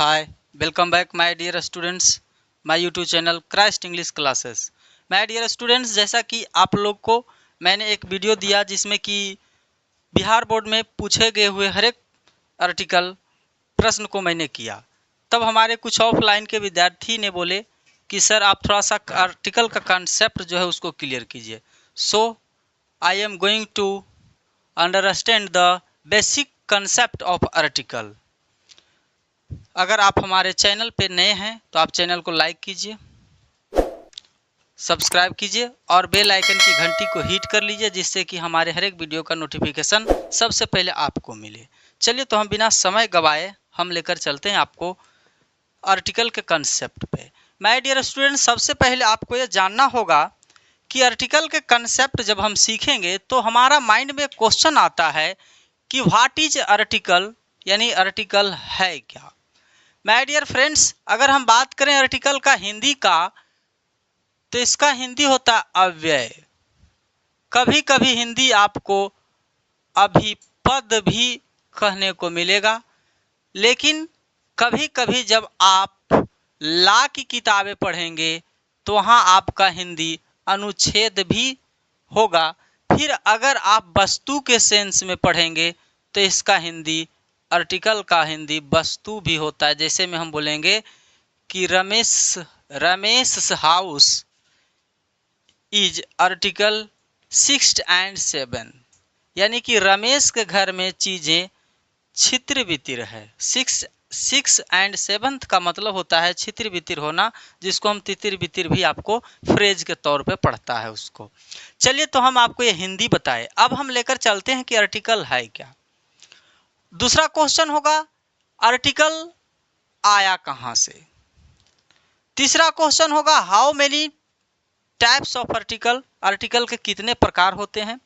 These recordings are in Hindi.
Hi, welcome back my dear students, my YouTube channel Christ English Classes। my dear students, जैसा कि आप लोग को मैंने एक वीडियो दिया जिसमें कि बिहार बोर्ड में पूछे गए हुए हर एक आर्टिकल प्रश्न को मैंने किया। तब हमारे कुछ ऑफलाइन के विद्यार्थी ने बोले कि सर आप थोड़ा सा आर्टिकल का कंसेप्ट जो है उसको क्लियर कीजिए। So I am going to understand the basic concept of article. अगर आप हमारे चैनल पे नए हैं तो आप चैनल को लाइक कीजिए, सब्सक्राइब कीजिए और बेल आइकन की घंटी को हिट कर लीजिए, जिससे कि हमारे हर एक वीडियो का नोटिफिकेशन सबसे पहले आपको मिले। चलिए तो हम बिना समय गवाए हम लेकर चलते हैं आपको आर्टिकल के कंसेप्ट पे। माय डियर स्टूडेंट, सबसे पहले आपको ये जानना होगा कि आर्टिकल के कंसेप्ट जब हम सीखेंगे तो हमारा माइंड में क्वेश्चन आता है कि व्हाट इज आर्टिकल, यानी आर्टिकल है क्या। माय डियर फ्रेंड्स, अगर हम बात करें आर्टिकल का हिंदी का तो इसका हिंदी होता है अव्यय। कभी कभी हिंदी आपको अभिपद भी कहने को मिलेगा, लेकिन कभी कभी जब आप लॉ की किताबें पढ़ेंगे तो वहाँ आपका हिंदी अनुच्छेद भी होगा। फिर अगर आप वस्तु के सेंस में पढ़ेंगे तो इसका हिंदी, आर्टिकल का हिंदी वस्तु भी होता है। जैसे में हम बोलेंगे कि Ramesh house is article 6 and 7, यानी कि रमेश के घर में चीजें छितिर बितिर है। 6 and 7 का मतलब होता है छितिर बितिर होना, जिसको हम तितिर बितिर भी आपको फ्रेज के तौर पे पढ़ता है उसको। चलिए तो हम आपको ये हिंदी बताए। अब हम लेकर चलते हैं कि आर्टिकल है क्या। दूसरा क्वेश्चन होगा आर्टिकल आया कहां से। तीसरा क्वेश्चन होगा how many types of article, article के कितने प्रकार होते हैं।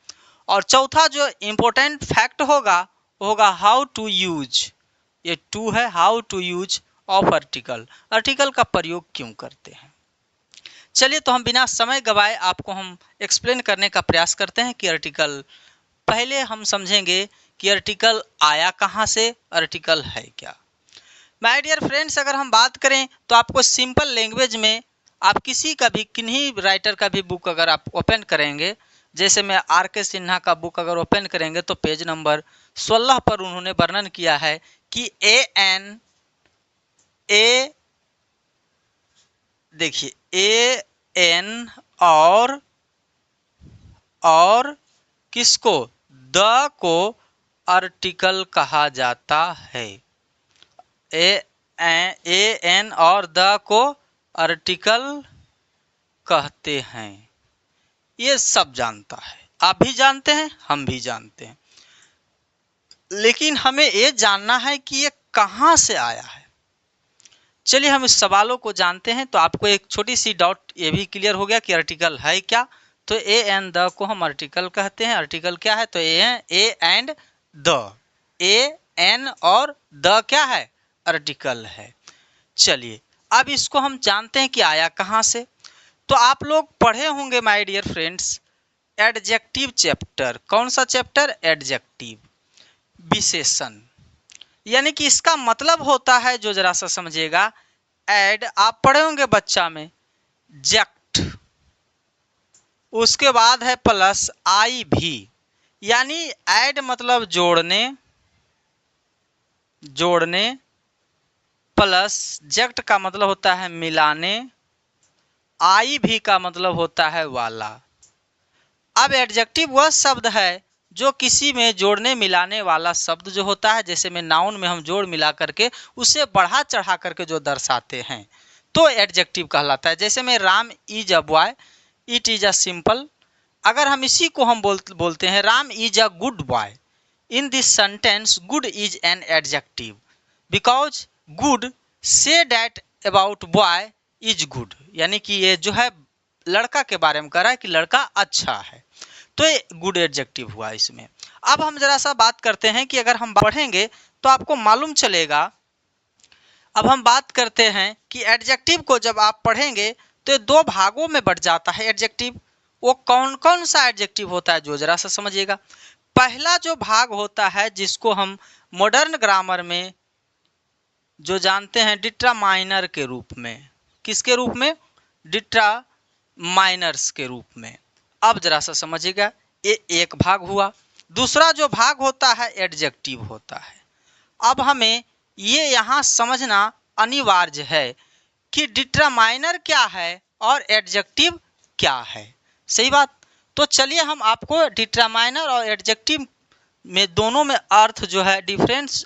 और चौथा जो इंपॉर्टेंट फैक्ट होगा वो होगा हाउ टू यूज, ये 2 है, how to use of article, article का प्रयोग क्यों करते हैं। चलिए तो हम बिना समय गवाए आपको हम एक्सप्लेन करने का प्रयास करते हैं कि आर्टिकल, पहले हम समझेंगे कि आर्टिकल आया कहां से, आर्टिकल है क्या। माय डियर फ्रेंड्स, अगर हम बात करें तो आपको सिंपल लैंग्वेज में आप किसी का भी, किन्हीं राइटर का भी बुक अगर आप ओपन करेंगे, जैसे मैं आर.के. सिन्हा का बुक अगर ओपन करेंगे तो पेज नंबर 16 पर उन्होंने वर्णन किया है कि देखिए एन और किसको, द को आर्टिकल कहा जाता है। एन और द को आर्टिकल कहते हैं। ये सब जानता है, आप भी जानते हैं, हम भी जानते हैं, लेकिन हमें ये जानना है कि ये कहां से आया है। चलिए हम इस सवालों को जानते हैं। तो आपको एक छोटी सी डाउट ये भी क्लियर हो गया कि आर्टिकल है क्या। तो ए एंड द को हम आर्टिकल कहते हैं। आर्टिकल क्या है, तो a and the, a an और द क्या है, आर्टिकल है। चलिए अब इसको हम जानते हैं कि आया कहां से। तो आप लोग पढ़े होंगे my dear friends adjective chapter. कौन सा चैप्टर, एडजेक्टिव, विशेषण। यानी कि इसका मतलब होता है, जो जरा सा समझिएगा, एड आप पढ़े होंगे बच्चा में, जेक्ट, उसके बाद है प्लस आई भी, यानी एड मतलब जोड़ने, प्लस जेक्ट का मतलब होता है मिलाने, आई भी का मतलब होता है वाला। अब एडजेक्टिव वह शब्द है जो किसी में जोड़ने मिलाने वाला शब्द जो होता है, जैसे में नाउन में हम जोड़ मिला करके उसे बढ़ा चढ़ा करके जो दर्शाते हैं तो एडजेक्टिव कहलाता है। जैसे में Ram is a boy, it is a simple. अगर हम इसी को हम बोलते हैं Ram is a good boy, in this sentence good is an adjective because good say that about boy is good, यानी कि ये जो है लड़का के बारे में कह रहा है कि लड़का अच्छा है, तो ये गुड एडजेक्टिव हुआ इसमें। अब हम जरा सा बात करते हैं कि अगर हम पढ़ेंगे तो आपको मालूम चलेगा। अब हम बात करते हैं कि एडजेक्टिव को जब आप पढ़ेंगे तो ये 2 भागों में बढ़ जाता है एडजेक्टिव। वो कौन कौन सा एडजेक्टिव होता है, जो जरा सा समझिएगा। पहला जो भाग होता है जिसको हम मॉडर्न ग्रामर में जो जानते हैं डिट्रामाइनर के रूप में। किसके रूप में? डिट्रामाइनर्स के रूप में। अब जरा सा समझिएगा, ये एक भाग हुआ। दूसरा जो भाग होता है एडजेक्टिव होता है। अब हमें ये यहाँ समझना अनिवार्य है कि डिट्रामाइनर क्या है और एडजेक्टिव क्या है। सही बात। तो चलिए हम आपको डिट्रामाइनर और एडजेक्टिव में दोनों में अर्थ जो है डिफरेंस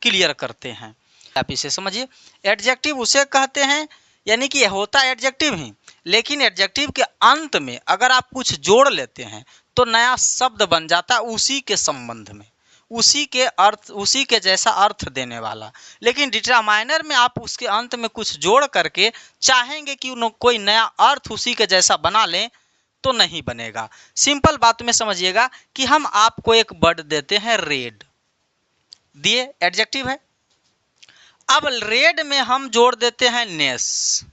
क्लियर करते हैं। आप इसे समझिए। एडजेक्टिव उसे कहते हैं, यानी कि होता है एडजेक्टिव ही, लेकिन एडजेक्टिव के अंत में अगर आप कुछ जोड़ लेते हैं तो नया शब्द बन जाता है उसी के संबंध में, उसी के अर्थ, उसी के जैसा अर्थ देने वाला। लेकिन डिट्रामाइनर में आप उसके अंत में कुछ जोड़ करके चाहेंगे कि कोई नया अर्थ उसी के जैसा बना लें तो नहीं बनेगा। सिंपल बात में समझिएगा कि हम आपको एक वर्ड देते हैं रेड, दिए, एडजेक्टिव है। अब रेड में हम जोड़ देते हैं नेस,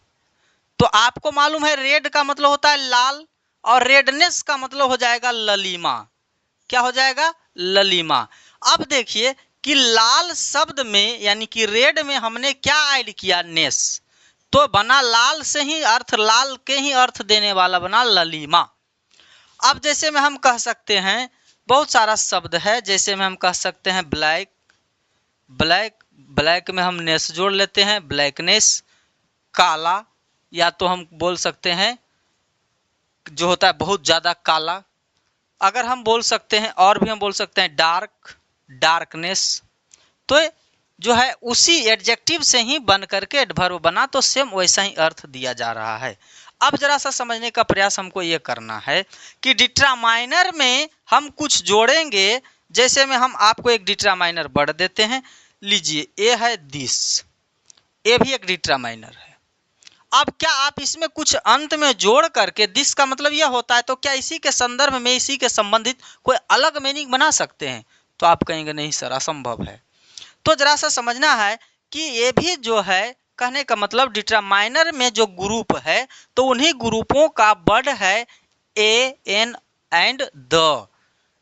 तो आपको मालूम है रेड का मतलब होता है लाल और रेडनेस का मतलब हो जाएगा ललीमा। क्या हो जाएगा? ललीमा। अब देखिए कि लाल शब्द में यानी कि रेड में हमने क्या ऐड किया? नेस, तो बना लाल से ही अर्थ, लाल के ही अर्थ देने वाला बना ललीमा। अब जैसे में हम कह सकते हैं बहुत सारा शब्द है, जैसे में हम कह सकते हैं ब्लैक, ब्लैक, ब्लैक में हम नेस जोड़ लेते हैं, ब्लैकनेस। काला, या तो हम बोल सकते हैं जो होता है बहुत ज्यादा काला। अगर हम बोल सकते हैं और भी हम बोल सकते हैं डार्क, डार्कनेस। तो जो है उसी एडजेक्टिव से ही बन करके एडवर्ब बना, तो सेम वैसा ही अर्थ दिया जा रहा है। अब जरा सा समझने का प्रयास हमको ये करना है कि डिट्रामाइनर में हम कुछ जोड़ेंगे। जैसे में हम आपको एक डिट्रामाइनर वर्ड देते हैं, लीजिए ये है दिस, ये भी एक डिट्रामाइनर है। अब क्या आप इसमें कुछ अंत में जोड़ करके, दिस का मतलब यह होता है, तो क्या इसी के संदर्भ में, इसी के संबंधित कोई अलग मीनिंग बना सकते हैं? तो आप कहेंगे नहीं सर, असंभव है। तो जरा सा समझना है कि ये भी जो है कहने का मतलब डिट्रामाइनर में जो ग्रुप है तो उन्हीं ग्रुपों का वर्ड है ए, एन एंड द,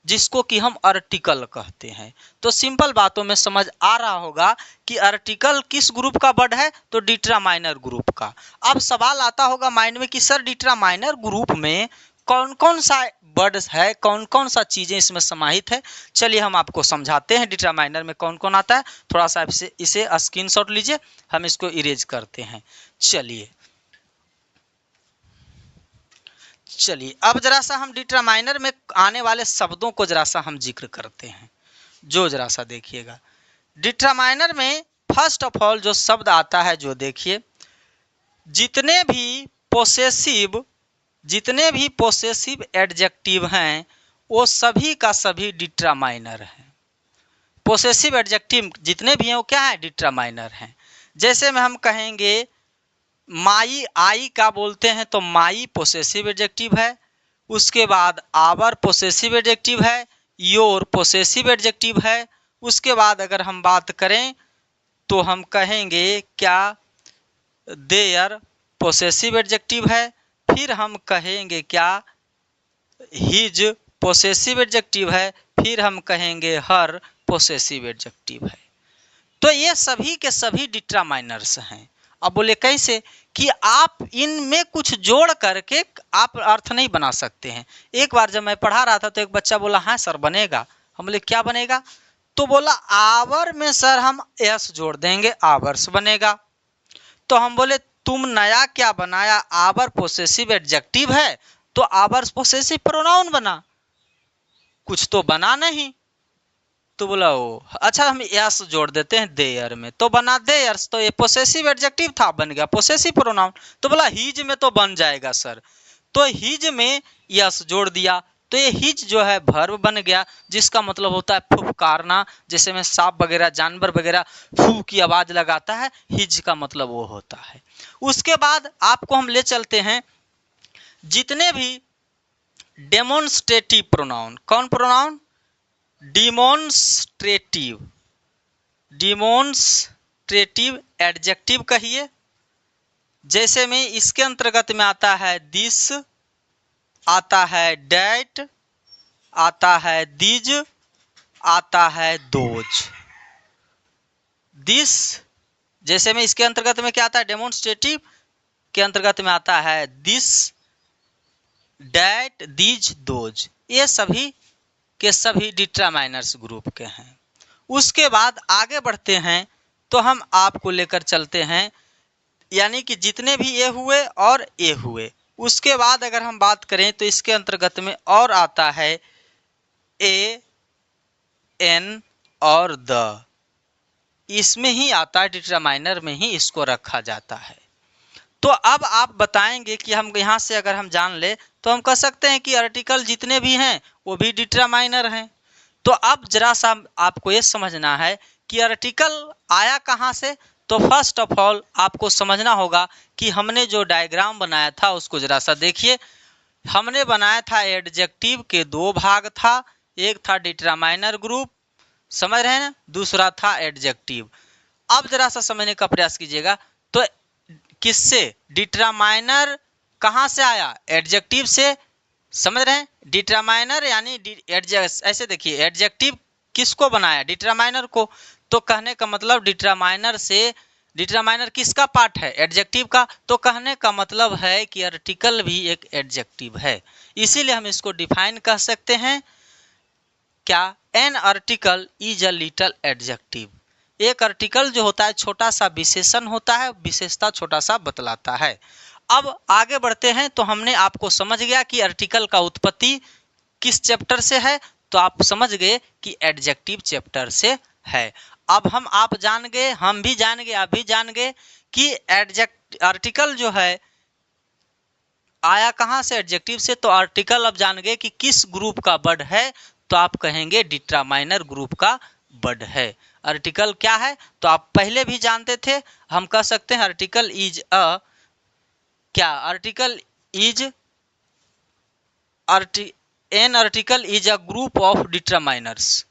जिसको कि हम आर्टिकल कहते हैं। तो सिंपल बातों में समझ आ रहा होगा कि आर्टिकल किस ग्रुप का वर्ड है? तो डिट्रामाइनर ग्रुप का। अब सवाल आता होगा माइंड में कि सर डिट्रामाइनर ग्रुप में कौन कौन सा वर्ड्स है, कौन कौन सा चीजें इसमें समाहित है। चलिए हम आपको समझाते हैं डिट्रामाइनर में कौन कौन आता है। थोड़ा सा इसे स्क्रीनशॉट लीजिए, हम इसको इरेज करते हैं। चलिए अब जरा सा हम डिट्रामाइनर में आने वाले शब्दों को जरा सा हम जिक्र करते हैं। जो जरा सा देखिएगा, डिट्रामाइनर में फर्स्ट ऑफ ऑल जो शब्द आता है, जो देखिए जितने भी पोसेसिव एडजेक्टिव हैं वो सभी का सभी डिट्रामाइनर हैं। पोसेसिव एडजेक्टिव जितने भी हैं वो क्या है? डिट्रामाइनर हैं। जैसे में हम कहेंगे माई, आई का बोलते हैं तो माई पोसेसिव एडजेक्टिव है। उसके बाद आवर पोसेसिव एडजेक्टिव है, योर पोसेसिव एडजेक्टिव है। उसके बाद अगर हम बात करें तो हम कहेंगे क्या? देयर पोसेसिव एडजेक्टिव है। फिर हम कहेंगे क्या? हिज पोसेसिव एडजेक्टिव है। फिर हम कहेंगे हर पोसेसिव एडजेक्टिव है। तो ये सभी के सभी डिट्रामाइनर्स हैं। अब बोले कैसे? कि आप इनमें कुछ जोड़ करके आप अर्थ नहीं बना सकते हैं। एक बार जब मैं पढ़ा रहा था तो एक बच्चा बोला हाँ सर बनेगा। हम बोले क्या बनेगा? तो बोला आवर में सर हम एस जोड़ देंगे, आवर्स बनेगा। तो हम बोले तुम नया क्या बनाया? आवर पोसेसिव एडजेक्टिव है तो आवर्स पोसेसिव प्रोनाउन बना, कुछ तो बना नहीं। तो बोला ओ अच्छा, हम यस जोड़ देते हैं देयर में, तो बना देयर्स। तो ये पोसेसिव एडजेक्टिव था, बन गया पोसेसिव प्रोनाउन। तो बोला हिज में तो बन जाएगा सर, तो हिज में यस जोड़ दिया, तो ये हिज जो है वर्ब बन गया, जिसका मतलब होता है फुफकारना। जैसे में सांप वगैरह, जानवर वगैरह फू की आवाज लगाता है, हिज का मतलब वो होता है। उसके बाद आपको हम ले चलते हैं जितने भी डेमोन्स्ट्रेटिव प्रोनाउन। कौन प्रोनाउन? डिमोन्स्ट्रेटिव एडजेक्टिव कहिए। जैसे में इसके अंतर्गत में आता है दिस, आता है डैट, आता है दिज, आता है दोज। दिस, जैसे में इसके अंतर्गत में क्या आता है, डेमोन्स्ट्रेटिव के अंतर्गत में आता है दिस, डैट, दीज, दोज, ये सभी के सभी डिटरमाइनर्स ग्रुप के हैं। उसके बाद आगे बढ़ते हैं तो हम आपको लेकर चलते हैं, यानी कि जितने भी ए हुए और ए हुए, उसके बाद अगर हम बात करें तो इसके अंतर्गत में और आता है ए, एन और द, इसमें ही आता है, डिटरमाइनर में ही इसको रखा जाता है। तो अब आप बताएंगे कि हम यहाँ से अगर हम जान ले तो हम कह सकते हैं कि आर्टिकल जितने भी हैं वो भी डिटरमाइनर हैं। तो अब जरा सा आपको ये समझना है कि आर्टिकल आया कहाँ से। तो फर्स्ट ऑफ ऑल आपको समझना होगा कि हमने जो डायग्राम बनाया था उसको जरा सा देखिए। हमने बनाया था एडजेक्टिव के दो भाग था, एक था डिटरमाइनर ग्रुप, समझ रहे हैं ना, दूसरा था एडजेक्टिव। अब जरा सा समझने का प्रयास कीजिएगा। तो किससे डिटरमाइनर कहाँ से आया, एडजेक्टिव से, समझ रहे हैं। डिटरमाइनर यानी ऐसे देखिए, एडजेक्टिव किसको बनाया, डिटरमाइनर को। तो कहने का मतलब डिटरमाइनर से, डिटरमाइनर किसका पार्ट है, एडजेक्टिव का। तो कहने का मतलब है कि आर्टिकल भी एक एडजेक्टिव है, इसीलिए हम इसको डिफाइन कर सकते हैं क्या, an article is a little adjective. एक आर्टिकल जो होता है छोटा सा विशेषण होता है, विशेषता छोटा सा बतलाता है। अब आगे बढ़ते हैं तो हमने आपको समझ गया कि आर्टिकल का उत्पत्ति किस चैप्टर से है, तो आप समझ गए कि एडजेक्टिव चैप्टर से है। अब आप जान गए, हम भी जान गए, आप भी जान गए कि आर्टिकल जो है आया कहाँ से, एडजेक्टिव से। तो आर्टिकल अब जान गए कि किस ग्रुप का वर्ड है, तो आप कहेंगे डिटरमाइनर ग्रुप का वर्ड है। आर्टिकल क्या है तो आप पहले भी जानते थे, हम कह सकते हैं आर्टिकल इज अ, क्या, article is an article is a group of determiners.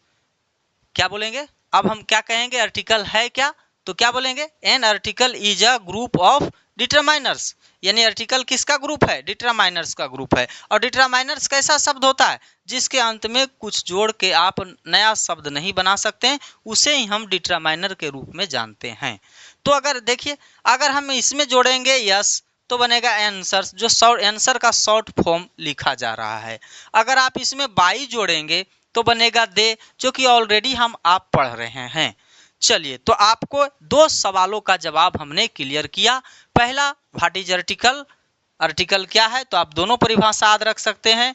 क्या बोलेंगे, अब हम क्या कहेंगे, आर्टिकल है क्या, तो क्या बोलेंगे, an article is a group of determiners, यानी आर्टिकल किसका ग्रुप है, डिटरमाइनर्स का ग्रुप है। और डिटरमाइनर्स कैसा शब्द होता है, जिसके अंत में कुछ जोड़ के आप नया शब्द नहीं बना सकते हैं, उसे ही हम डिटरमाइनर के रूप में जानते हैं। तो अगर देखिए, अगर हम इसमें जोड़ेंगे यस तो बनेगा आंसर, जो आंसर का शॉर्ट फॉर्म लिखा जा रहा है। अगर आप इसमें बाई जोड़ेंगे तो बनेगा दे, जो कि ऑलरेडी आप पढ़ रहे हैं। चलिए, तो आपको दो सवालों का जवाब हमने क्लियर किया। पहला, व्हाट इज आर्टिकल, आर्टिकल क्या है, तो आप दोनों परिभाषा याद रख सकते हैं।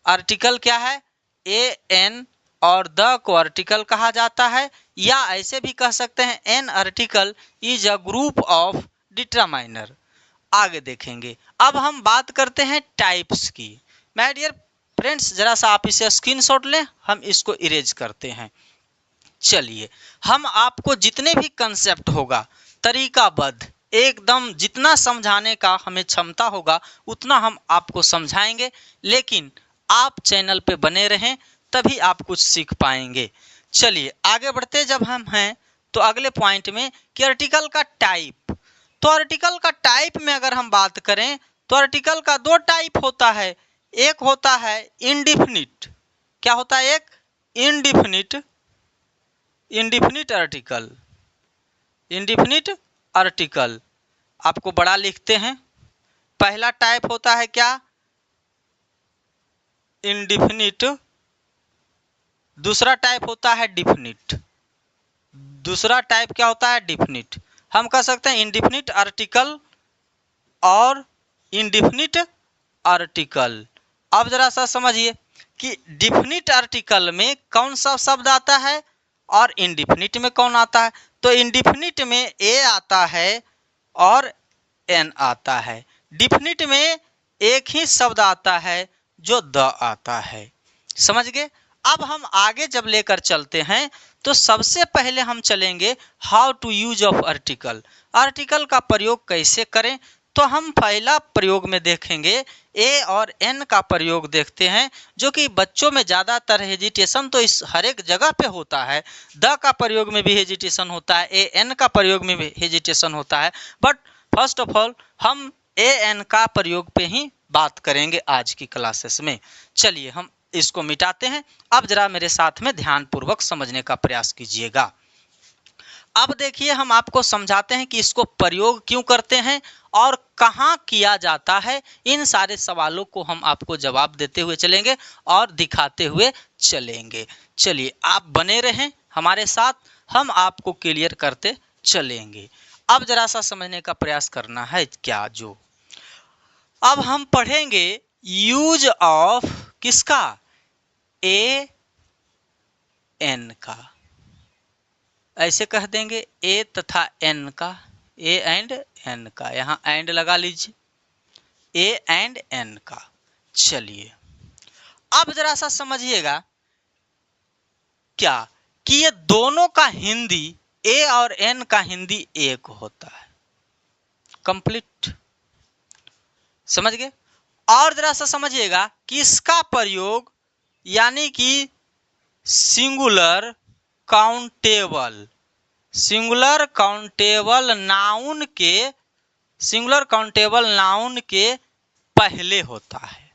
आर्टिकल क्या है, ए, एन और द को आर्टिकल कहा जाता है, या ऐसे भी कह सकते हैं an article is a group of determiner. आगे देखेंगे। अब हम बात करते हैं टाइप्स की। माय डियर फ्रेंड्स, जरा सा आप इसे स्क्रीनशॉट लें, हम इसको इरेज करते हैं। चलिए, हम आपको जितने भी कंसेप्ट होगा तरीकाबद्ध एकदम, जितना समझाने का हमें क्षमता होगा उतना हम आपको समझाएंगे, लेकिन आप चैनल पे बने रहें तभी आप कुछ सीख पाएंगे। चलिए आगे बढ़ते जब हम हैं तो अगले पॉइंट में कि आर्टिकल का टाइप। तो आर्टिकल का टाइप में अगर हम बात करें तो आर्टिकल का दो टाइप होता है। एक होता है इंडिफिनिट, क्या होता है, एक indefinite, indefinite article, indefinite article आपको बड़ा लिखते हैं। पहला टाइप होता है क्या, इंडिफिनिट, दूसरा टाइप होता है डिफिनिट। दूसरा टाइप क्या होता है, डिफिनिट। हम कह सकते हैं इंडिफिनिट आर्टिकल और इंडिफिनिट आर्टिकल। अब जरा सा समझिए कि डिफिनिट आर्टिकल में कौन सा शब्द आता है और इंडिफिनिट में कौन आता है। तो इंडिफिनिट में ए आता है और एन आता है, डिफिनिट में एक ही शब्द आता है जो द आता है। समझ गए। अब हम आगे जब लेकर चलते हैं तो सबसे पहले हम चलेंगे how to use of article, article का प्रयोग कैसे करें। तो हम पहला प्रयोग में देखेंगे ए और एन का प्रयोग देखते हैं, जो कि बच्चों में ज़्यादातर हेजिटेशन तो इस हर एक जगह पे होता है। द का प्रयोग में भी हेजिटेशन होता है, ए एन का प्रयोग में भी हेजिटेशन होता है, बट फर्स्ट ऑफ ऑल हम ए एन का प्रयोग पे ही बात करेंगे आज की क्लासेस में। चलिए हम इसको मिटाते हैं। अब जरा मेरे साथ में ध्यानपूर्वक समझने का प्रयास कीजिएगा। अब देखिए हम आपको समझाते हैं कि इसको प्रयोग क्यों करते हैं और कहाँ किया जाता है। इन सारे सवालों को हम आपको जवाब देते हुए चलेंगे और दिखाते हुए चलेंगे। चलिए आप बने रहें हमारे साथ, हम आपको क्लियर करते चलेंगे। अब जरा सा समझने का प्रयास करना है क्या जो अब हम पढ़ेंगे यूज ऑफ किसका, ए एन का। ऐसे कह देंगे ए तथा एन का, ए एंड एन का, यहाँ एंड लगा लीजिए, ए एंड एन का। चलिए अब जरा सा समझिएगा क्या कि ये दोनों का हिंदी, ए और एन का हिंदी एक होता है। कंप्लीट समझ गए। और जरा सा समझिएगा कि इसका प्रयोग यानी कि singular countable, singular countable noun के, सिंगुलर काउंटेबल नाउन के पहले होता है।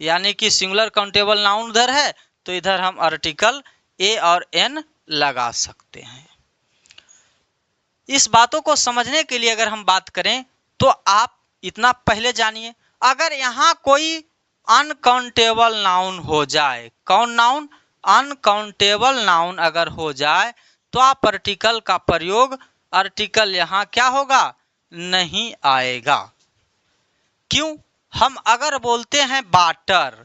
यानी कि सिंगुलर काउंटेबल नाउन उधर है तो इधर हम आर्टिकल ए और एन लगा सकते हैं। इस बातों को समझने के लिए अगर हम बात करें तो आप इतना पहले जानिए, अगर यहाँ कोई अनकाउंटेबल नाउन हो जाए, कौन नाउन, अनकाउंटेबल नाउन अगर हो जाए तो आप आर्टिकल का प्रयोग, आर्टिकल यहाँ क्या होगा, नहीं आएगा। क्यों, हम अगर बोलते हैं वाटर,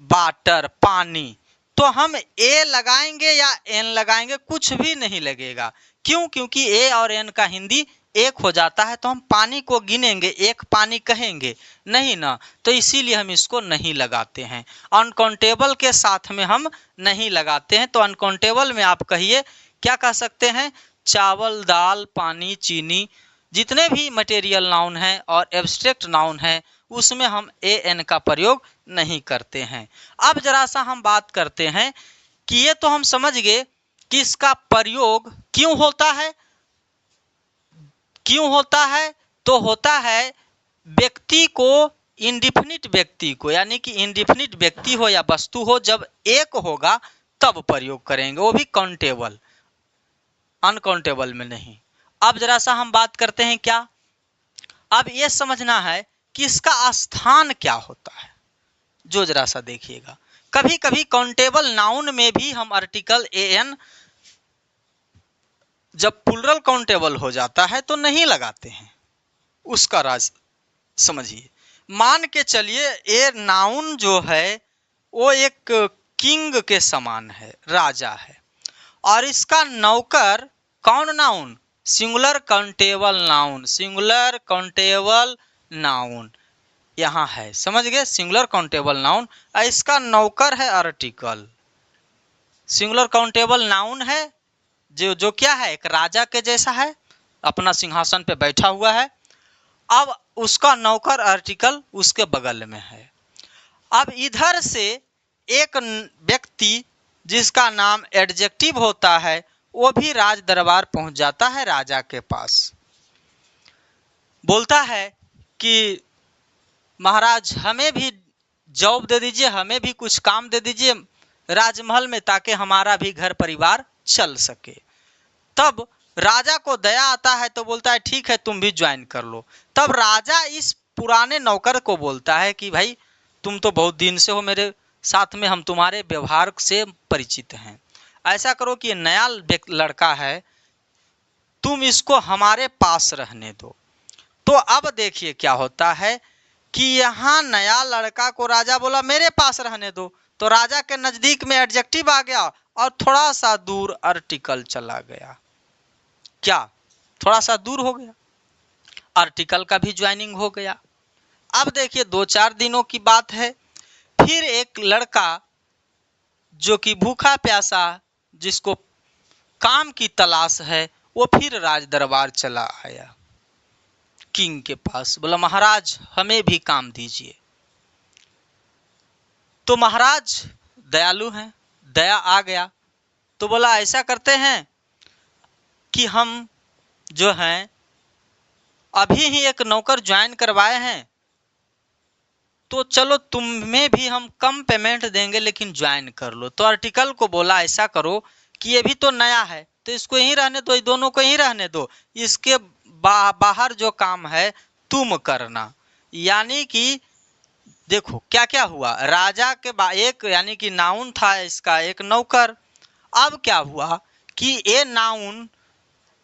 वाटर पानी, तो हम ए लगाएंगे या एन लगाएंगे, कुछ भी नहीं लगेगा। क्यों, क्योंकि ए और एन का हिंदी एक हो जाता है तो हम पानी को गिनेंगे, एक पानी कहेंगे नहीं ना, तो इसीलिए हम इसको नहीं लगाते हैं। अनकाउंटेबल के साथ में हम नहीं लगाते हैं। तो अनकाउंटेबल में आप कहिए क्या कह सकते हैं, चावल, दाल, पानी, चीनी, जितने भी मटेरियल नाउन है और एब्स्ट्रैक्ट नाउन है उसमें हम ए एन का प्रयोग नहीं करते हैं। अब जरा सा हम बात करते हैं कि ये तो हम समझ गए कि इसका प्रयोग क्यों होता है। क्यों होता है, तो होता है व्यक्ति को, इंडिफिनिट व्यक्ति को, यानी कि इंडिफिनिट व्यक्ति हो या वस्तु हो, जब एक होगा तब प्रयोग करेंगे, वो भी काउंटेबल, अनकाउंटेबल में नहीं। अब जरा सा हम बात करते हैं क्या, अब ये समझना है कि इसका स्थान क्या होता है। जो जरा सा देखिएगा, कभी कभी काउंटेबल नाउन में भी हम आर्टिकल ए एन जब प्लुरल काउंटेबल हो जाता है तो नहीं लगाते हैं। उसका राज समझिए, मान के चलिए ए नाउन जो है वो एक किंग के समान है, राजा है, और इसका नौकर कौन noun, singular countable noun, singular countable noun यहाँ है, समझ गए, सिंगुलर काउंटेबल नाउन, इसका नौकर है आर्टिकल। सिंगुलर काउंटेबल नाउन है जो क्या है, एक राजा के जैसा है, अपना सिंहासन पे बैठा हुआ है। अब उसका नौकर आर्टिकल उसके बगल में है। अब इधर से एक व्यक्ति जिसका नाम एडजेक्टिव होता है वो भी राज दरबार पहुंच जाता है राजा के पास, बोलता है कि महाराज हमें भी जॉब दे दीजिए, हमें भी कुछ काम दे दीजिए राजमहल में, ताकि हमारा भी घर परिवार चल सके। तब राजा को दया आता है तो बोलता है ठीक है तुम भी ज्वाइन कर लो। तब राजा इस पुराने नौकर को बोलता है कि भाई तुम तो बहुत दिन से हो मेरे साथ में, हम तुम्हारे व्यवहार से परिचित हैं, ऐसा करो कि नया लड़का है, तुम इसको हमारे पास रहने दो। तो अब देखिए क्या होता है कि यहाँ नया लड़का को राजा बोला मेरे पास रहने दो, तो राजा के नजदीक में एडजेक्टिव आ गया और थोड़ा सा दूर आर्टिकल चला गया। क्या, थोड़ा सा दूर हो गया, आर्टिकल का भी ज्वाइनिंग हो गया। अब देखिए 2-4 दिनों की बात है, फिर एक लड़का जो कि भूखा प्यासा, जिसको काम की तलाश है, वो फिर राज दरबार चला आया किंग के पास, बोला महाराज हमें भी काम दीजिए। तो महाराज दयालु हैं, दया आ गया तो बोला ऐसा करते हैं कि हम जो हैं अभी ही एक नौकर ज्वाइन करवाए हैं, तो चलो तुम्हें भी हम कम पेमेंट देंगे लेकिन ज्वाइन कर लो। तो आर्टिकल को बोला ऐसा करो कि ये भी तो नया है तो इसको यहीं रहने दो, दोनों को यहीं रहने दो। इसके बाहर जो काम है तुम करना। यानी कि देखो क्या क्या हुआ, राजा के एक यानी कि नाउन था इसका, एक नौकर। अब क्या हुआ कि ये नाउन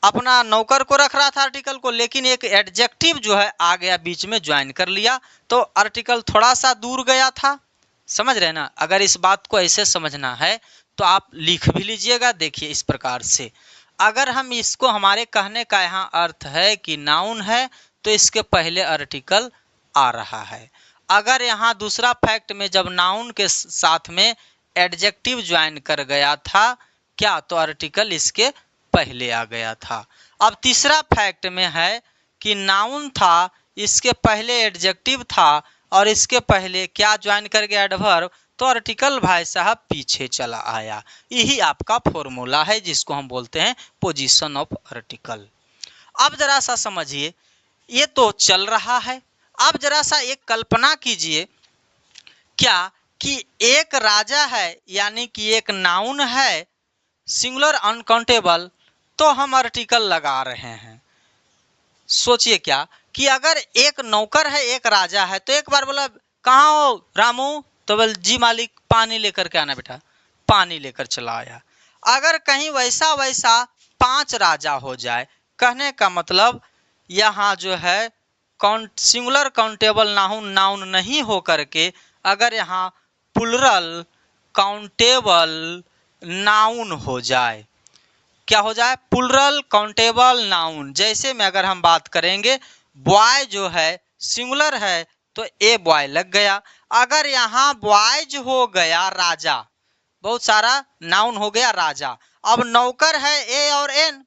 अपना नौकर को रख रहा था आर्टिकल को, लेकिन एक एडजेक्टिव जो है आ गया बीच में, ज्वाइन कर लिया, तो आर्टिकल थोड़ा सा दूर गया था। समझ रहे ना? अगर इस बात को ऐसे समझना है तो आप लिख भी लीजिएगा। देखिए इस प्रकार से, अगर हम इसको, हमारे कहने का यहाँ अर्थ है कि नाउन है तो इसके पहले आर्टिकल आ रहा है। अगर यहाँ दूसरा फैक्ट में जब नाउन के साथ में एडजेक्टिव ज्वाइन कर गया था क्या, तो आर्टिकल इसके पहले आ गया था। अब तीसरा फैक्ट में है कि नाउन था, इसके पहले एडजेक्टिव था और इसके पहले क्या ज्वाइन कर गया, एडवर्ब, तो आर्टिकल भाई साहब पीछे चला आया। यही आपका फॉर्मूला है जिसको हम बोलते हैं पोजीशन ऑफ आर्टिकल। अब जरा सा समझिए, ये तो चल रहा है। अब जरा सा एक कल्पना कीजिए क्या कि एक राजा है, यानी कि एक नाउन है सिंगुलर अनकाउंटेबल, तो हम आर्टिकल लगा रहे हैं। सोचिए क्या कि अगर एक नौकर है एक राजा है, तो एक बार बोला कहाँ हो रामू, तो बोल जी मालिक पानी लेकर के आना बेटा, पानी लेकर चला आया। अगर कहीं वैसा वैसा 5 राजा हो जाए, कहने का मतलब यहाँ जो है सिंगुलर काउंटेबल नाउन नहीं हो करके अगर यहाँ प्लुरल काउंटेबल नाउन हो जाए, क्या हो जाए, प्लुरल काउंटेबल नाउन। जैसे में अगर हम बात करेंगे, बॉय जो है सिंगुलर है तो ए बॉय लग गया। अगर यहाँ बॉयज हो गया राजा, बहुत सारा नाउन हो गया राजा। अब नौकर है ए और एन,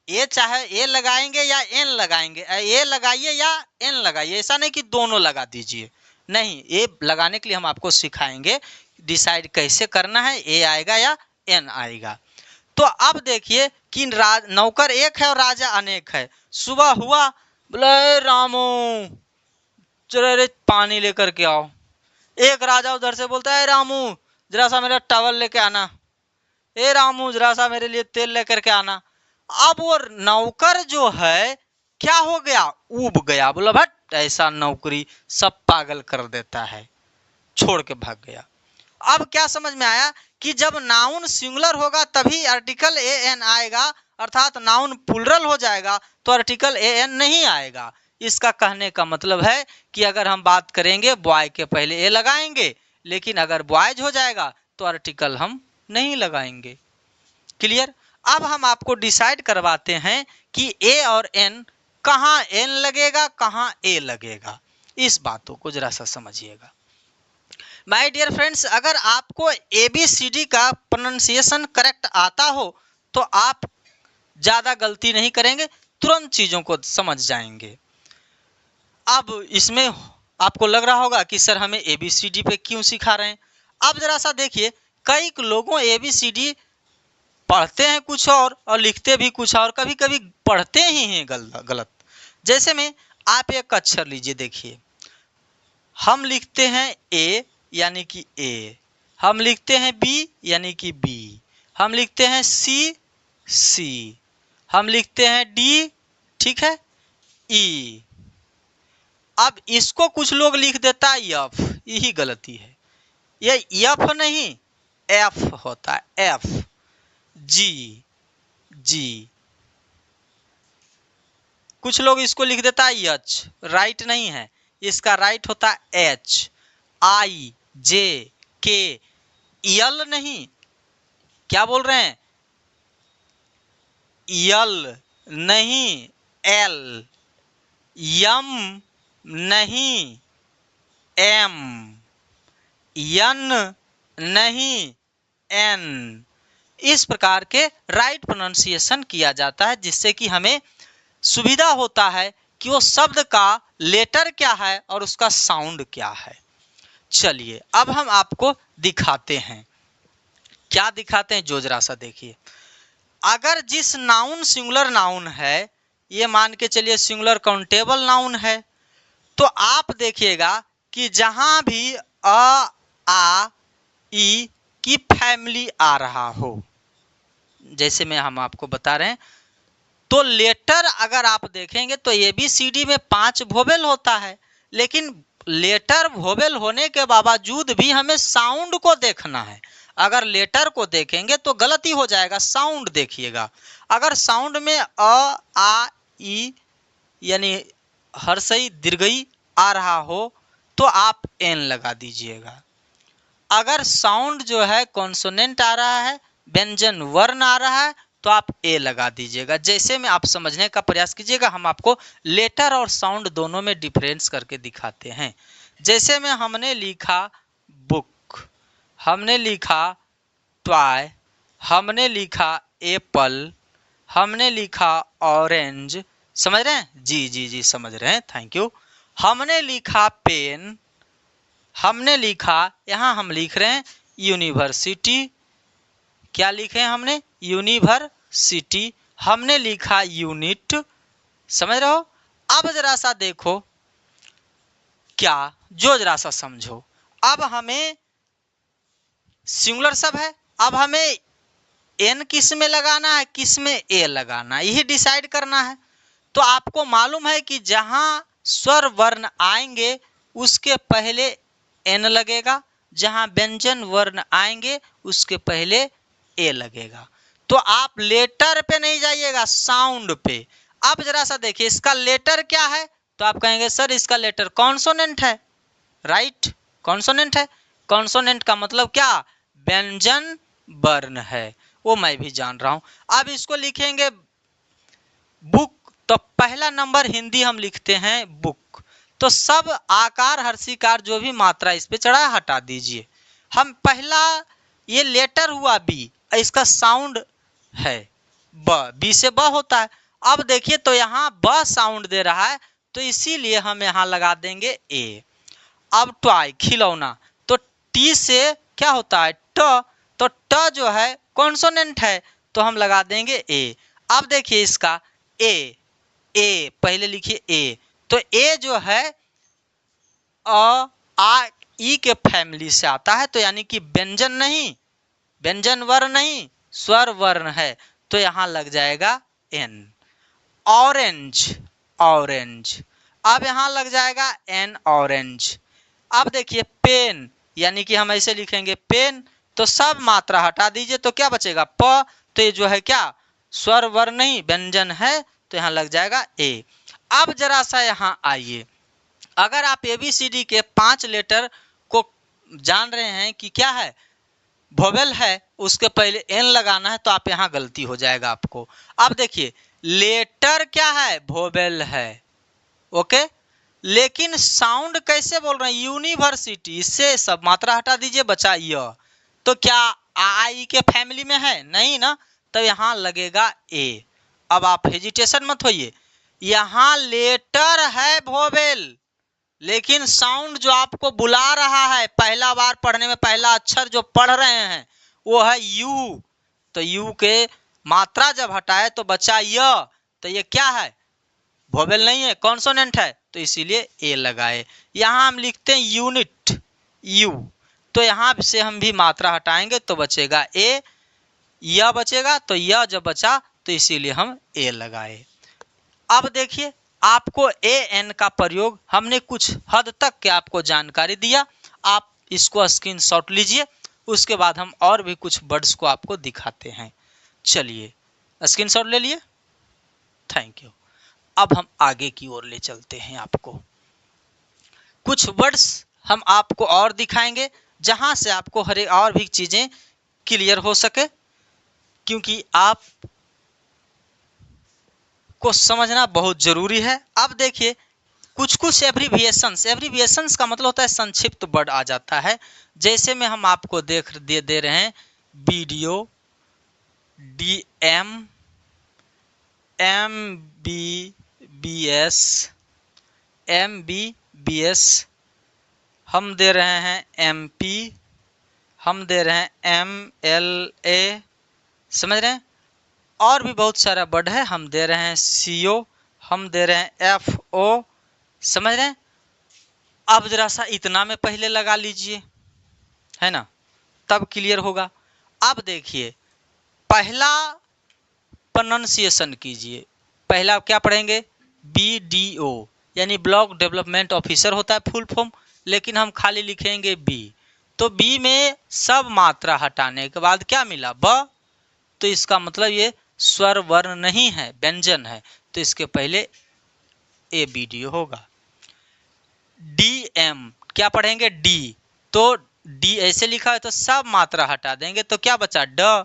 ए चाहे ए लगाएंगे या एन लगाएंगे, ए लगाइए या एन लगाइए, ऐसा नहीं कि दोनों लगा दीजिए, नहीं, ए लगाने के लिए हम आपको सिखाएंगे डिसाइड कैसे करना है, ए आएगा या एन आएगा। तो अब देखिए कि नौकर एक है और राजा अनेक है। सुबह हुआ, बोले रामू चलो रे पानी लेकर के आओ। एक राजा उधर से बोलता है रामू जरा सा मेरा टॉवल लेके आना, ए रामू जरा सा मेरे लिए तेल लेकर के आना। अब वो नौकर जो है क्या हो गया, ऊब गया, बोला भट ऐसा नौकरी सब पागल कर देता है, छोड़ के भाग गया। अब क्या समझ में आया कि जब नाउन सिंगुलर होगा तभी आर्टिकल ए एन आएगा, अर्थात नाउन प्लुरल हो जाएगा तो आर्टिकल ए एन नहीं आएगा। इसका कहने का मतलब है कि अगर हम बात करेंगे बॉय के पहले ए लगाएंगे, लेकिन अगर बॉयज हो जाएगा तो आर्टिकल हम नहीं लगाएंगे। क्लियर? अब हम आपको डिसाइड करवाते हैं कि ए और एन कहाँ एन लगेगा कहाँ ए लगेगा। इस बातों को जरा सा समझिएगा माय डियर फ्रेंड्स। अगर आपको ABCD का प्रोनाउंसिएशन करेक्ट आता हो तो आप ज़्यादा गलती नहीं करेंगे, तुरंत चीज़ों को समझ जाएंगे। अब इसमें आपको लग रहा होगा कि सर हमें ABCD पे क्यों सिखा रहे हैं। अब जरा सा देखिए, कई लोगों ABCD पढ़ते हैं कुछ और लिखते भी कुछ और, कभी कभी पढ़ते ही हैं गलत। जैसे में आप एक अक्षर लीजिए, देखिए हम लिखते हैं ए यानी कि ए, हम लिखते हैं बी यानी कि बी, हम लिखते हैं सी, हम लिखते हैं डी, ठीक है, ई। अब इसको कुछ लोग लिख देता है एफ, यही गलती है, ये एफ नहीं एफ होता है, एफ। जी, कुछ लोग इसको लिख देता है एच, राइट नहीं है, इसका राइट होता है एच। आई जे के, यल नहीं, क्या बोल रहे हैं, यल नहीं एल, यम नहीं एम, यन नहीं एन। इस प्रकार के राइट प्रोनाउंसिएशन किया जाता है, जिससे कि हमें सुविधा होता है कि वो शब्द का लेटर क्या है और उसका साउंड क्या है। चलिए अब हम आपको दिखाते हैं, क्या दिखाते हैं जो जरा सा देखिए। अगर जिस नाउन सिंगुलर नाउन है, ये मान के चलिए सिंगुलर काउंटेबल नाउन है, तो आप देखिएगा कि जहां भी आ ई की फैमिली आ रहा हो, जैसे में हम आपको बता रहे हैं। तो लेटर अगर आप देखेंगे तो ABCD में 5 वोवेल होता है, लेकिन लेटर वोवेल होने के बावजूद भी हमें साउंड को देखना है। अगर लेटर को देखेंगे तो गलती हो जाएगा, साउंड देखिएगा। अगर साउंड में अ, आ, ई यानी हर्षई दीर्घई आ रहा हो तो आप एन लगा दीजिएगा। अगर साउंड जो है कॉन्सोनेंट आ रहा है, व्यंजन वर्ण आ रहा है, तो आप ए लगा दीजिएगा। जैसे में आप समझने का प्रयास कीजिएगा, हम आपको लेटर और साउंड दोनों में डिफरेंस करके दिखाते हैं। जैसे में हमने लिखा बुक, हमने लिखा टॉय, हमने लिखा एप्पल, हमने लिखा ऑरेंज। समझ रहे हैं? जी जी जी समझ रहे हैं, थैंक यू। हमने लिखा पेन, हमने लिखा, यहाँ हम लिख रहे हैं यूनिवर्सिटी। क्या लिखे हैं हमने? यूनिवर्सिटी। हमने लिखा यूनिट। समझ रहे हो? अब जरा सा देखो, क्या जो जरा सा समझो। अब हमें सिंगुलर सब है, अब हमें एन किस में लगाना है, किस में ए लगाना है, यही डिसाइड करना है। तो आपको मालूम है कि जहां स्वर वर्ण आएंगे उसके पहले एन लगेगा, जहां व्यंजन वर्ण आएंगे उसके पहले ए लगेगा। तो आप लेटर पे नहीं जाइएगा, साउंड पे। अब जरा सा देखिए, इसका लेटर क्या है? तो आप कहेंगे सर इसका लेटर कॉन्सोनेंट है। राइट, कॉन्सोनेंट है। कॉन्सोनेंट का मतलब क्या? व्यंजन वर्ण है, वो मैं भी जान रहा हूं। अब इसको लिखेंगे बुक, तो पहला नंबर हिंदी हम लिखते हैं बुक। तो सब आकार हर्षिकार जो भी मात्रा इस पे चढ़ा हटा दीजिए। हम पहला, ये लेटर हुआ बी, इसका साउंड है ब, बी से ब होता है। अब देखिए तो यहाँ ब साउंड दे रहा है, तो इसीलिए हम यहाँ लगा देंगे ए। अब टॉय, खिलौना, तो टी से क्या होता है? ट, तो ट जो है कॉन्सोनेंट है, तो हम लगा देंगे ए। अब देखिए इसका ए, ए पहले लिखिए ए, तो ए जो है अ, आ, ई के फैमिली से आता है, तो यानी कि व्यंजन नहीं, व्यंजन वर्ण नहीं, स्वर वर्ण है, तो यहां लग जाएगा एन। ऑरेंज, ऑरेंज, अब यहां लग जाएगा एन, ऑरेंज। अब देखिए पेन, यानी कि हम ऐसे लिखेंगे पेन, तो सब मात्रा हटा दीजिए, तो क्या बचेगा? प, तो ये जो है क्या? स्वर वर्ण नहीं, व्यंजन है, तो यहां लग जाएगा ए। अब जरा सा यहाँ आइए, अगर आप ABCD के 5 लेटर को जान रहे हैं कि क्या है, वोवेल है, उसके पहले एन लगाना है, तो आप यहाँ गलती हो जाएगा आपको। अब देखिए लेटर क्या है? वोवेल है, ओके। लेकिन साउंड कैसे बोल रहे हैं? यूनिवर्सिटी, इससे सब मात्रा हटा दीजिए, बचा य। तो क्या आई के फैमिली में है? नहीं ना, तो यहाँ लगेगा ए। अब आप हेजिटेशन मत होइए, यहाँ लेटर है वोवेल, लेकिन साउंड जो आपको बुला रहा है, पहला बार पढ़ने में पहला अक्षर जो पढ़ रहे हैं वो है यू। तो यू के मात्रा जब हटाए तो बचा य, तो ये क्या है? वोवेल नहीं है, कॉन्सोनेंट है, तो इसीलिए ए लगाए। यहाँ हम लिखते हैं यूनिट, यू, तो यहाँ से हम भी मात्रा हटाएंगे तो बचेगा ए, य बचेगा, तो य जब बचा तो इसीलिए हम ए लगाए। अब देखिए आपको ए एन का प्रयोग हमने कुछ हद तक के आपको जानकारी दिया, आप इसको स्क्रीनशॉट लीजिए, उसके बाद हम और भी कुछ वर्ड्स को आपको दिखाते हैं। चलिए स्क्रीनशॉट ले लिए, थैंक यू। अब हम आगे की ओर ले चलते हैं, आपको कुछ वर्ड्स हम आपको और दिखाएंगे जहां से आपको हर एक और भी चीजें क्लियर हो सके, क्योंकि आप को समझना बहुत जरूरी है। अब देखिए कुछ कुछ एब्रीविएशंस, एब्रीविएशंस का मतलब होता है संक्षिप्त वर्ड आ जाता है। जैसे में हम आपको दे रहे हैं वीडियो, DM, MBBS, MBBS, हम दे रहे हैं MP, हम दे रहे हैं MLA, समझ रहे हैं? और भी बहुत सारा वर्ड है, हम दे रहे हैं CO, हम दे रहे हैं FO, समझ रहे हैं? अब जरा सा इतना में पहले लगा लीजिए, है ना, तब क्लियर होगा। अब देखिए पहला प्रोनाउंसिएशन कीजिए। पहला क्या पढ़ेंगे? BDO यानी ब्लॉक डेवलपमेंट ऑफिसर होता है फुल फॉर्म, लेकिन हम खाली लिखेंगे बी। तो बी में सब मात्रा हटाने के बाद क्या मिला? ब। तो इसका मतलब ये स्वर वर्ण नहीं है, व्यंजन है, तो इसके पहले ABDO होगा। DM क्या पढ़ेंगे? डी। तो डी ऐसे लिखा है तो सब मात्रा हटा देंगे तो क्या बचा? ड।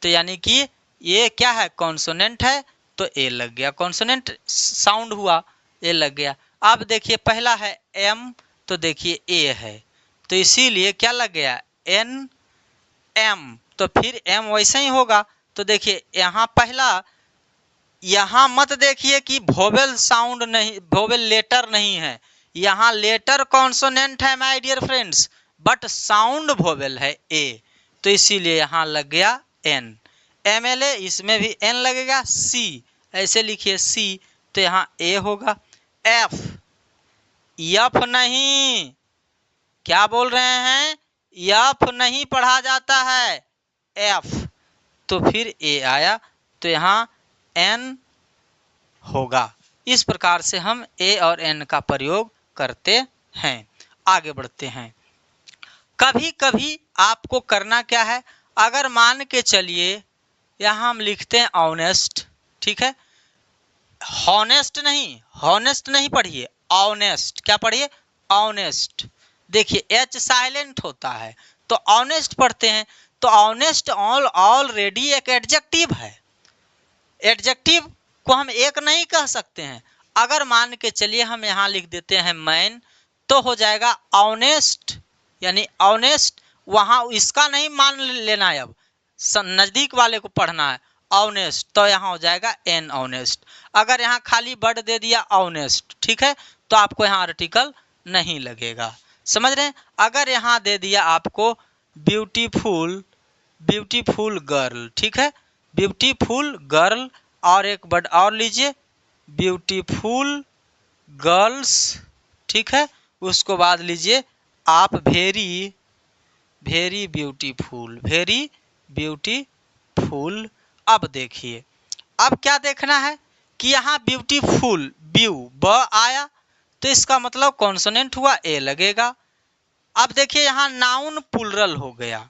तो यानी कि ये क्या है? कॉन्सोनेंट है, तो ए लग गया, कॉन्सोनेंट साउंड हुआ, ए लग गया। अब देखिए पहला है एम, तो देखिए ए है, तो इसीलिए क्या लग गया? An M. तो फिर एम वैसे ही होगा। तो देखिए यहाँ पहला, यहाँ मत देखिए कि वोवेल साउंड नहीं, वोवेल लेटर नहीं है, यहाँ लेटर कॉन्सोनेंट है my dear friends, but sound vowel है ए, तो इसीलिए यहाँ लग गया एन। MLA इसमें भी एन लगेगा। सी ऐसे लिखिए सी, तो यहाँ ए होगा। एफ, यफ नहीं, क्या बोल रहे हैं? यफ नहीं पढ़ा जाता है, एफ। तो फिर ए आया, तो यहाँ एन होगा। इस प्रकार से हम ए और एन का प्रयोग करते हैं। आगे बढ़ते हैं। कभी कभी आपको करना क्या है? अगर मान के चलिए यहाँ हम लिखते हैं ऑनेस्ट, ठीक है, हॉनेस्ट नहीं, हॉनेस्ट नहीं पढ़िए, ऑनेस्ट। क्या पढ़िए? ऑनेस्ट। देखिए एच साइलेंट होता है, तो ऑनेस्ट पढ़ते हैं। तो ऑनेस्ट ऑलरेडी एक एडजेक्टिव है, एडजेक्टिव को हम एक नहीं कह सकते हैं। अगर मान के चलिए हम यहाँ लिख देते हैं मैन, तो हो जाएगा ऑनेस्ट, यानी ऑनेस्ट। वहाँ इसका नहीं मान लेना है, अब नजदीक वाले को पढ़ना है, ऑनेस्ट, तो यहाँ हो जाएगा एन ऑनेस्ट। अगर यहाँ खाली वर्ड दे दिया ऑनेस्ट, ठीक है, तो आपको यहाँ आर्टिकल नहीं लगेगा, समझ रहे हैं। अगर यहाँ दे दिया आपको ब्यूटीफुल, ब्यूटीफुल गर्ल, ठीक है, ब्यूटीफुल गर्ल, और एक वर्ड और लीजिए ब्यूटीफुल गर्ल्स, ठीक है, उसको बाद लीजिए आप very very beautiful, very beautiful. अब देखिए, अब क्या देखना है कि यहाँ ब्यूटीफुल ब्यू ब आया, तो इसका मतलब कॉन्सोनेंट हुआ, ए लगेगा। अब देखिए यहाँ नाउन प्लुरल हो गया,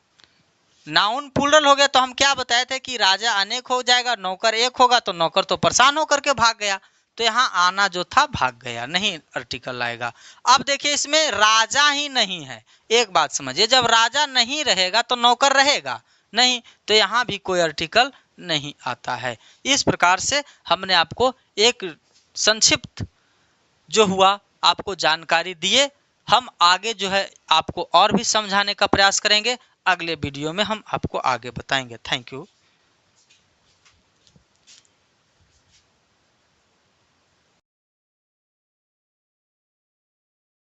नाउन प्लुरल हो गया, तो हम क्या बताए थे कि राजा अनेक हो जाएगा, नौकर एक होगा, तो नौकर तो परेशान होकर के भाग गया, तो यहाँ आना जो था भाग गया, नहीं आर्टिकल आएगा। अब देखिए इसमें राजा ही नहीं है, एक बात समझिए, जब राजा नहीं रहेगा तो नौकर रहेगा नहीं, तो यहाँ भी कोई आर्टिकल नहीं आता है। इस प्रकार से हमने आपको एक संक्षिप्त जो हुआ आपको जानकारी दिए। हम आगे जो है आपको और भी समझाने का प्रयास करेंगे, अगले वीडियो में हम आपको आगे बताएंगे। Thank you.